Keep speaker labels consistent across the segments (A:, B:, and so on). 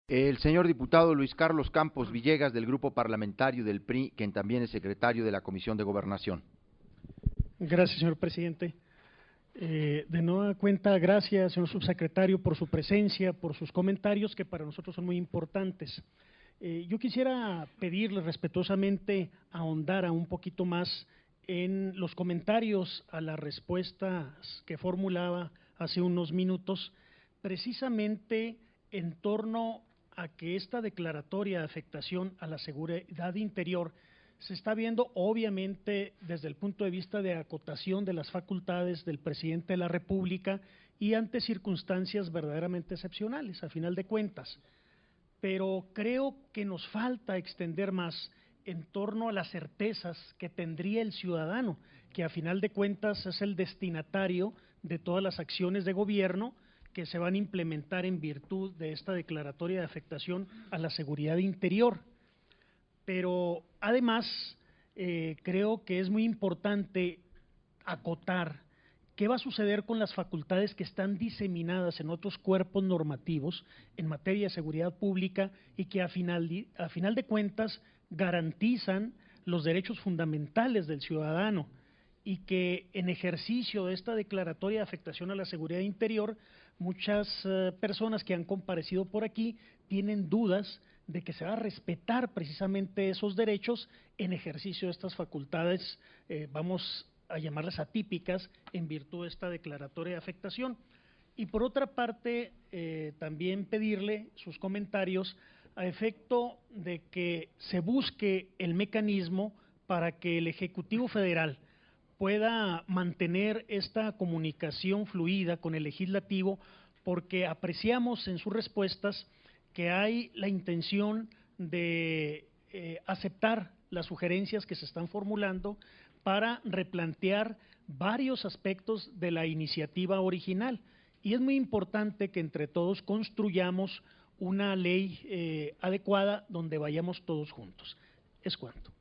A: El señor diputado Luis Carlos Campos Villegas, del Grupo Parlamentario del PRI, quien también es secretario de la Comisión de Gobernación.
B: Gracias, señor presidente. De nueva cuenta, gracias, señor subsecretario, por su presencia, por sus comentarios, que para nosotros son muy importantes. Yo quisiera pedirle respetuosamente ahondara un poquito más en los comentarios a las respuestas que formulaba hace unos minutos, precisamente en torno a que esta declaratoria de afectación a la seguridad interior se está viendo obviamente desde el punto de vista de acotación de las facultades del presidente de la República y ante circunstancias verdaderamente excepcionales, a final de cuentas. Pero creo que nos falta extender más en torno a las certezas que tendría el ciudadano, que a final de cuentas es el destinatario de todas las acciones de gobierno que se van a implementar en virtud de esta declaratoria de afectación a la seguridad interior. Pero además creo que es muy importante acotar qué va a suceder con las facultades que están diseminadas en otros cuerpos normativos en materia de seguridad pública y que a final de cuentas garantizan los derechos fundamentales del ciudadano y que en ejercicio de esta declaratoria de afectación a la seguridad interior, muchas personas que han comparecido por aquí tienen dudas de que se va a respetar precisamente esos derechos en ejercicio de estas facultades, vamos a llamarlas atípicas, en virtud de esta declaratoria de afectación. Y por otra parte, también pedirle sus comentarios a efecto de que se busque el mecanismo para que el Ejecutivo Federal pueda mantener esta comunicación fluida con el Legislativo, porque apreciamos en sus respuestas que hay la intención de aceptar las sugerencias que se están formulando para replantear varios aspectos de la iniciativa original. Y es muy importante que entre todos construyamos una ley adecuada donde vayamos todos juntos. Es cuanto.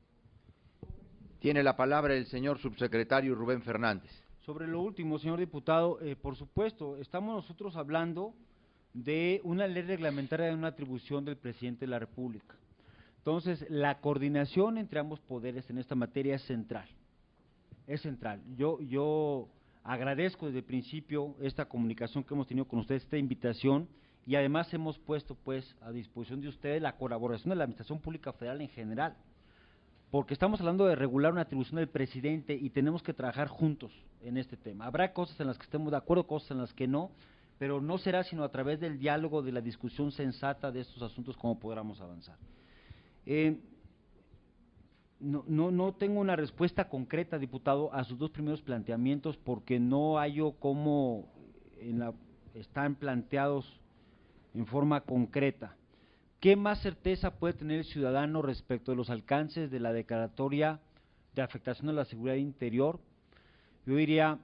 A: Tiene la palabra el señor subsecretario Rubén Fernández.
C: Sobre lo último, señor diputado, por supuesto, estamos nosotros hablando de una ley reglamentaria de una atribución del presidente de la República. Entonces, la coordinación entre ambos poderes en esta materia es central. Es central. Yo agradezco desde el principio esta comunicación que hemos tenido con ustedes, esta invitación, y además hemos puesto pues a disposición de ustedes la colaboración de la Administración Pública Federal en general, porque estamos hablando de regular una atribución del presidente y tenemos que trabajar juntos en este tema. Habrá cosas en las que estemos de acuerdo, cosas en las que no, pero no será sino a través del diálogo, de la discusión sensata de estos asuntos como podamos avanzar. No tengo una respuesta concreta, diputado, a sus dos primeros planteamientos porque no hallo cómo están planteados en forma concreta. ¿Qué más certeza puede tener el ciudadano respecto de los alcances de la declaratoria de afectación a la seguridad interior? Yo diría,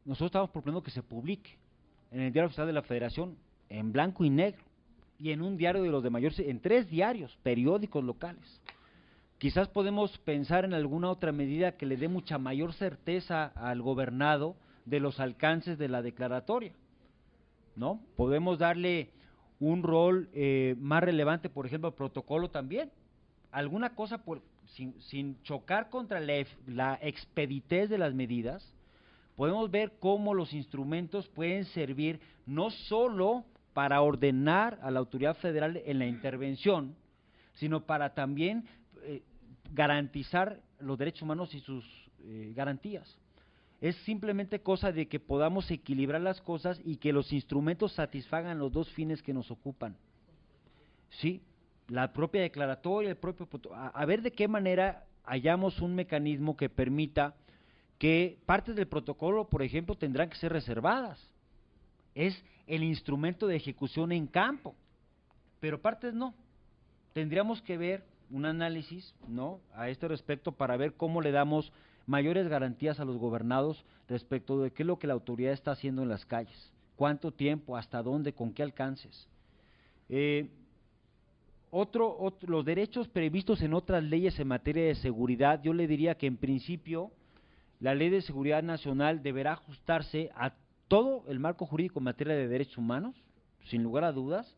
C: nosotros estamos proponiendo que se publique en el Diario Oficial de la Federación, en blanco y negro, y en un diario de los de mayor, en 3 diarios, periódicos locales. Quizás podemos pensar en alguna otra medida que le dé mucha mayor certeza al gobernado de los alcances de la declaratoria, ¿no? Podemos darle un rol más relevante, por ejemplo, al protocolo también. Alguna cosa sin chocar contra la expeditez de las medidas, podemos ver cómo los instrumentos pueden servir no solo para ordenar a la autoridad federal en la intervención, sino para también garantizar los derechos humanos y sus garantías. Es simplemente cosa de que podamos equilibrar las cosas y que los instrumentos satisfagan los dos fines que nos ocupan. Sí, la propia declaratoria, el propio a ver de qué manera hallamos un mecanismo que permita que partes del protocolo, por ejemplo, tendrán que ser reservadas. Es el instrumento de ejecución en campo, pero partes no. Tendríamos que ver un análisis, ¿no?, a este respecto para ver cómo le damos mayores garantías a los gobernados respecto de qué es lo que la autoridad está haciendo en las calles, cuánto tiempo, hasta dónde, con qué alcances. Los derechos previstos en otras leyes en materia de seguridad, yo le diría que en principio la Ley de Seguridad Nacional deberá ajustarse a todo el marco jurídico en materia de derechos humanos, sin lugar a dudas.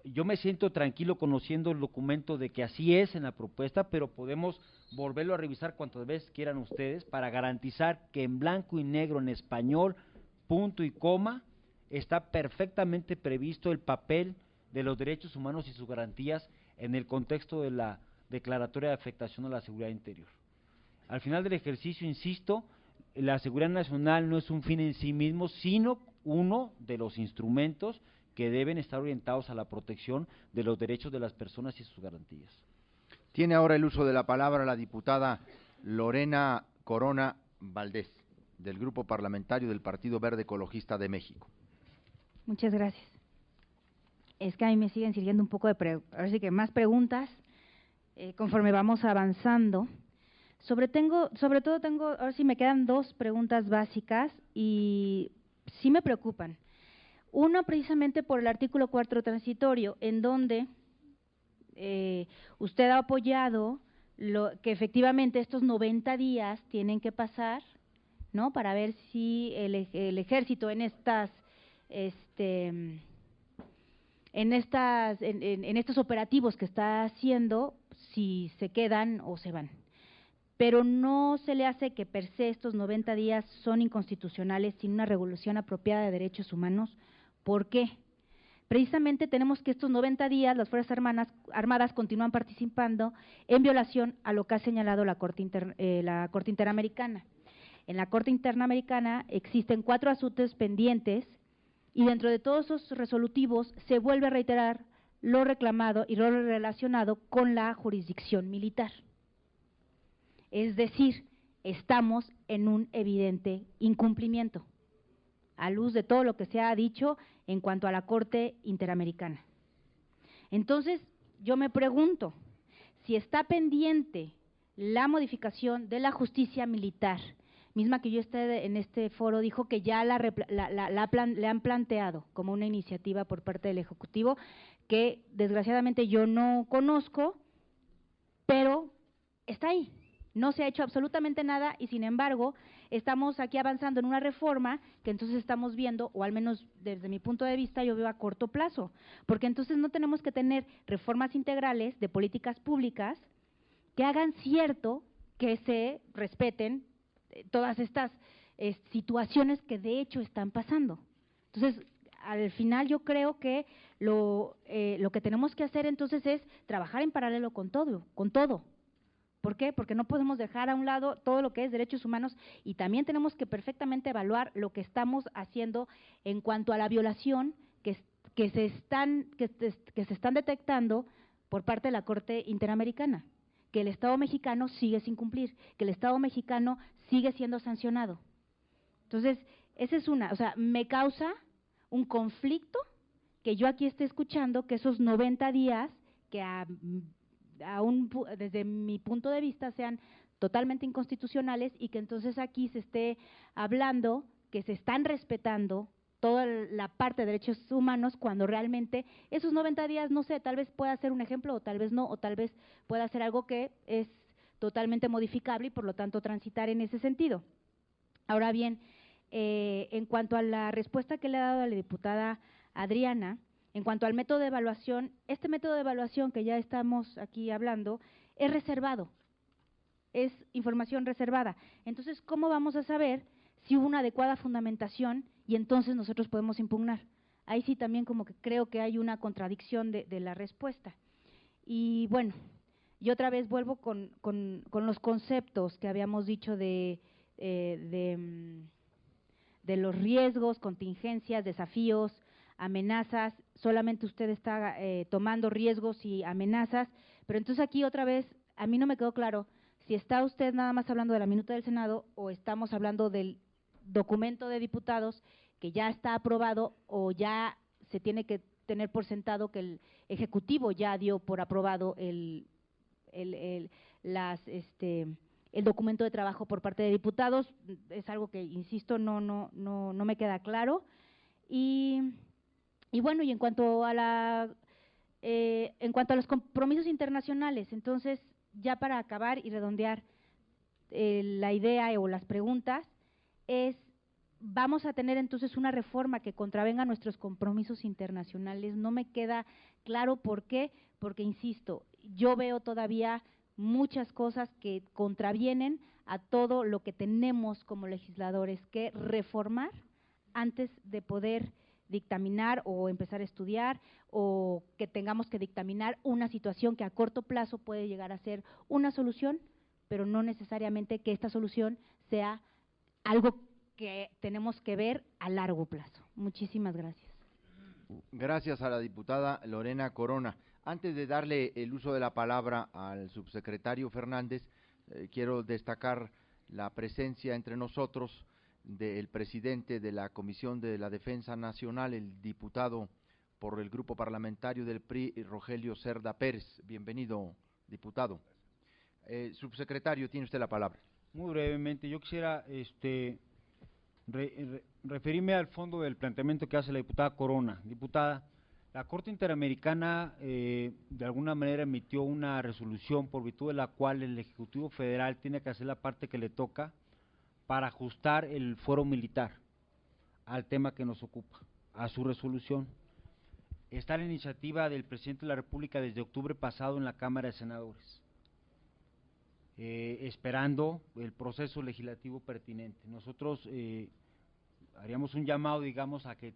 C: yo me siento tranquilo conociendo el documento de que así es en la propuesta, pero podemos volverlo a revisar cuantas veces quieran ustedes para garantizar que en blanco y negro, en español, punto y coma, está perfectamente previsto el papel de los derechos humanos y sus garantías en el contexto de la declaratoria de afectación a la seguridad interior. Al final del ejercicio, insisto, la seguridad nacional no es un fin en sí mismo, sino uno de los instrumentos que deben estar orientados a la protección de los derechos de las personas y sus garantías.
A: Tiene ahora el uso de la palabra la diputada Lorena Corona Valdés, del Grupo Parlamentario del Partido Verde Ecologista de México.
D: Muchas gracias. Es que a mí me siguen sirviendo un poco ahora sí que más preguntas conforme vamos avanzando. Sobre todo tengo, ahora sí me quedan dos preguntas básicas y sí me preocupan. Una precisamente por el artículo 4 transitorio, en donde usted ha apoyado que efectivamente estos 90 días tienen que pasar, ¿no? Para ver si el ejército en estos operativos que está haciendo, si se quedan o se van. Pero no se le hace que per se estos 90 días son inconstitucionales sin una regulación apropiada de derechos humanos. ¿Por qué? Precisamente tenemos que estos 90 días las Fuerzas Armadas continúan participando en violación a lo que ha señalado la Corte Interamericana. En la Corte Interamericana existen 4 asuntos pendientes y dentro de todos esos resolutivos se vuelve a reiterar lo reclamado y lo relacionado con la jurisdicción militar. Es decir, estamos en un evidente incumplimiento, a luz de todo lo que se ha dicho en cuanto a la Corte Interamericana. Entonces, yo me pregunto, si está pendiente la modificación de la justicia militar, misma que yo esté en este foro dijo que ya le han planteado como una iniciativa por parte del Ejecutivo, que desgraciadamente yo no conozco, pero está ahí. No se ha hecho absolutamente nada y sin embargo estamos aquí avanzando en una reforma que entonces estamos viendo, o al menos desde mi punto de vista yo veo a corto plazo, porque entonces no tenemos que tener reformas integrales de políticas públicas que hagan cierto que se respeten todas estas situaciones que de hecho están pasando. Entonces, al final yo creo que lo que tenemos que hacer entonces es trabajar en paralelo con todo. ¿Por qué? Porque no podemos dejar a un lado todo lo que es derechos humanos y también tenemos que perfectamente evaluar lo que estamos haciendo en cuanto a la violación que se están detectando por parte de la Corte Interamericana, que el Estado mexicano sigue sin cumplir, que el Estado mexicano sigue siendo sancionado. Entonces, esa es una, o sea, me causa un conflicto que yo aquí esté escuchando que esos 90 días que desde mi punto de vista sean totalmente inconstitucionales y que entonces aquí se esté hablando que se están respetando toda la parte de derechos humanos cuando realmente esos 90 días, no sé, tal vez pueda ser un ejemplo o tal vez no, o tal vez pueda ser algo que es totalmente modificable y por lo tanto transitar en ese sentido. Ahora bien, en cuanto a la respuesta que le ha dado a la diputada Adriana, en cuanto al método de evaluación, este método de evaluación que ya estamos aquí hablando es reservado, es información reservada. Entonces, ¿cómo vamos a saber si hubo una adecuada fundamentación y entonces nosotros podemos impugnar? Ahí sí también como que creo que hay una contradicción de la respuesta. Y bueno, y otra vez vuelvo con los conceptos que habíamos dicho de los riesgos, contingencias, desafíos, amenazas. Solamente usted está tomando riesgos y amenazas, pero entonces aquí otra vez a mí no me quedó claro si está usted nada más hablando de la minuta del Senado o estamos hablando del documento de diputados que ya está aprobado o ya se tiene que tener por sentado que el Ejecutivo ya dio por aprobado el documento de trabajo por parte de diputados. Es algo que, insisto, no me queda claro. Y bueno, y en cuanto a los compromisos internacionales, entonces, ya para acabar y redondear la idea o las preguntas, es vamos a tener entonces una reforma que contravenga nuestros compromisos internacionales. No me queda claro por qué, porque insisto, yo veo todavía muchas cosas que contravienen a todo lo que tenemos como legisladores que reformar antes de poder dictaminar o empezar a estudiar, o que tengamos que dictaminar una situación que a corto plazo puede llegar a ser una solución, pero no necesariamente que esta solución sea algo que tenemos que ver a largo plazo. Muchísimas gracias.
A: Gracias a la diputada Lorena Corona. Antes de darle el uso de la palabra al subsecretario Fernández, quiero destacar la presencia entre nosotros del presidente de la Comisión de la Defensa Nacional, el diputado por el Grupo Parlamentario del PRI, Rogelio Cerda Pérez. Bienvenido, diputado. Subsecretario, tiene usted la palabra.
C: Muy brevemente, yo quisiera referirme al fondo del planteamiento que hace la diputada Corona. Diputada, la Corte Interamericana de alguna manera emitió una resolución por virtud de la cual el Ejecutivo Federal tiene que hacer la parte que le toca para ajustar el fuero militar al tema que nos ocupa, a su resolución. Está la iniciativa del Presidente de la República desde octubre pasado en la Cámara de Senadores, esperando el proceso legislativo pertinente. Nosotros haríamos un llamado, digamos, a que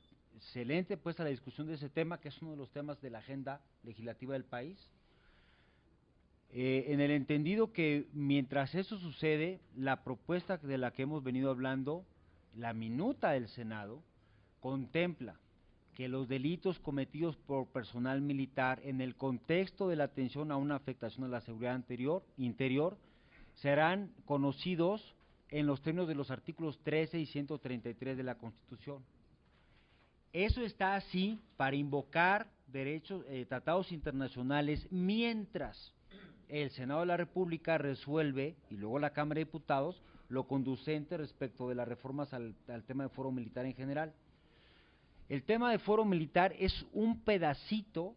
C: se le entre pues a la discusión de ese tema, que es uno de los temas de la agenda legislativa del país, en el entendido que mientras eso sucede, la propuesta de la que hemos venido hablando, la minuta del Senado, contempla que los delitos cometidos por personal militar en el contexto de la atención a una afectación a la seguridad interior serán conocidos en los términos de los artículos 13 y 133 de la Constitución. Eso está así para invocar derechos, tratados internacionales, mientras el Senado de la República resuelve, y luego la Cámara de Diputados, lo conducente respecto de las reformas al tema de fuero militar en general. El tema de fuero militar es un pedacito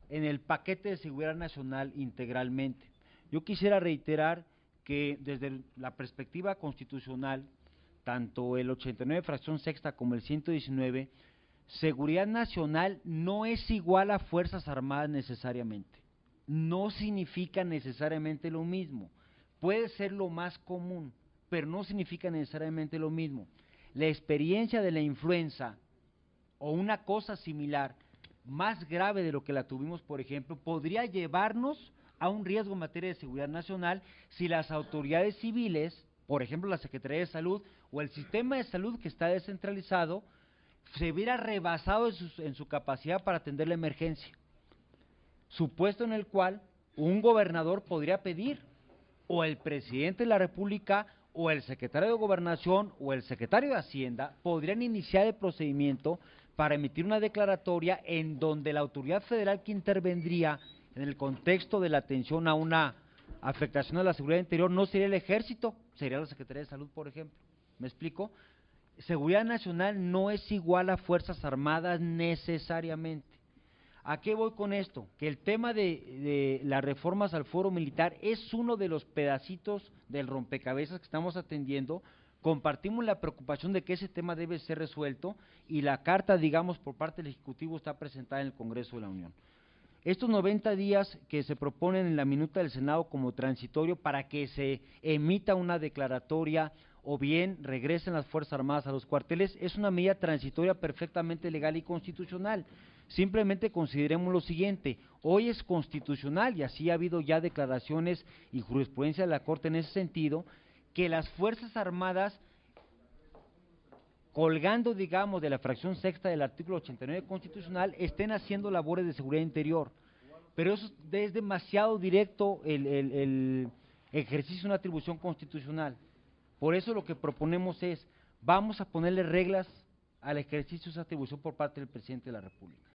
C: en el paquete de seguridad nacional integralmente. Yo quisiera reiterar que desde la perspectiva constitucional, tanto el 89 fracción sexta como el 119, seguridad nacional no es igual a Fuerzas Armadas necesariamente. No significa necesariamente lo mismo. Puede ser lo más común, pero no significa necesariamente lo mismo. La experiencia de la influenza o una cosa similar, más grave de lo que la tuvimos, por ejemplo, podría llevarnos a un riesgo en materia de seguridad nacional si las autoridades civiles, por ejemplo la Secretaría de Salud o el sistema de salud que está descentralizado, se viera rebasado en su capacidad para atender la emergencia, supuesto en el cual un gobernador podría pedir, o el presidente de la República, o el secretario de Gobernación, o el secretario de Hacienda, podrían iniciar el procedimiento para emitir una declaratoria en donde la autoridad federal que intervendría en el contexto de la atención a una afectación a la seguridad interior no sería el Ejército, sería la Secretaría de Salud, por ejemplo. ¿Me explico? Seguridad nacional no es igual a Fuerzas Armadas necesariamente. ¿A qué voy con esto? Que el tema de las reformas al fuero militar es uno de los pedacitos del rompecabezas que estamos atendiendo. Compartimos la preocupación de que ese tema debe ser resuelto y la carta, digamos, por parte del Ejecutivo está presentada en el Congreso de la Unión. Estos 90 días que se proponen en la minuta del Senado como transitorio para que se emita una declaratoria o bien regresen las Fuerzas Armadas a los cuarteles, es una medida transitoria perfectamente legal y constitucional. Simplemente consideremos lo siguiente, hoy es constitucional y así ha habido ya declaraciones y jurisprudencia de la Corte en ese sentido, que las Fuerzas Armadas, colgando, digamos, de la fracción sexta del artículo 89 constitucional, estén haciendo labores de seguridad interior. Pero eso es demasiado directo el ejercicio de una atribución constitucional. Por eso lo que proponemos es, vamos a ponerle reglas al ejercicio de esa atribución por parte del Presidente de la República.